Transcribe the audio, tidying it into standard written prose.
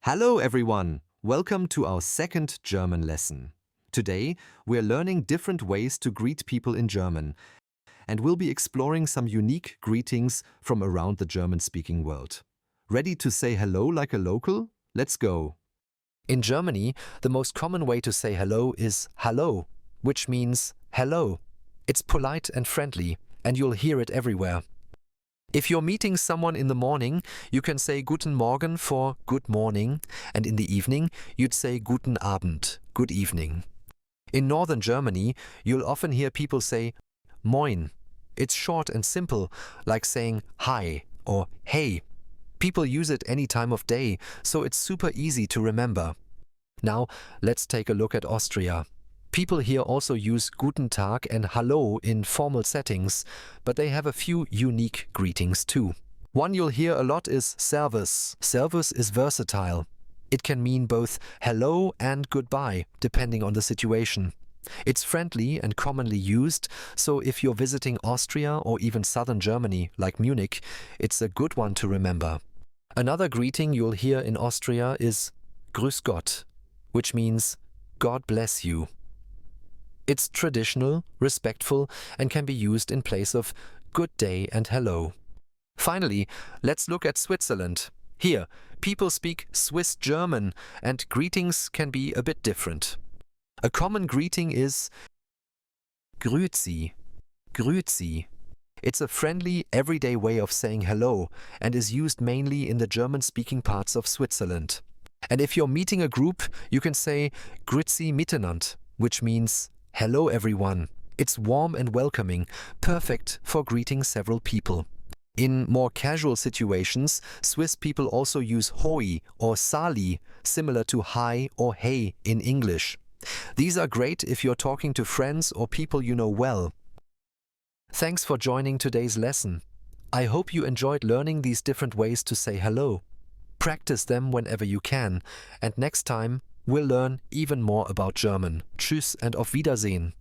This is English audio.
Hello everyone! Welcome to our second German lesson. Today we're learning different ways to greet people in German, and we'll be exploring some unique greetings from around the German-speaking world. Ready to say hello like a local? Let's go! In Germany, the most common way to say hello is Hallo, which means hello. It's polite and friendly, and you'll hear it everywhere. If you're meeting someone in the morning, you can say Guten Morgen for good morning, and in the evening, you'd say Guten Abend, good evening. In northern Germany, you'll often hear people say Moin. It's short and simple, like saying hi or hey. People use it any time of day, so it's super easy to remember. Now, let's take a look at Austria. People here also use Guten Tag and Hallo in formal settings, but they have a few unique greetings too. One you'll hear a lot is Servus. Servus is versatile. It can mean both hello and goodbye, depending on the situation. It's friendly and commonly used, so if you're visiting Austria or even southern Germany, like Munich, it's a good one to remember. Another greeting you'll hear in Austria is Grüß Gott, which means God bless you. It's traditional, respectful, and can be used in place of good day and hello. Finally, let's look at Switzerland. Here, people speak Swiss German, and greetings can be a bit different. A common greeting is Grüezi. Grüezi. It's a friendly, everyday way of saying hello and is used mainly in the German-speaking parts of Switzerland. And if you're meeting a group, you can say Grüezi miteinander, which means hello everyone. It's warm and welcoming, perfect for greeting several people. In more casual situations, Swiss people also use hoi or sali, similar to hi or hey in English. These are great if you're talking to friends or people you know well. Thanks for joining today's lesson. I hope you enjoyed learning these different ways to say hello. Practice them whenever you can, and next time we'll learn even more about German. Tschüss and auf Wiedersehen.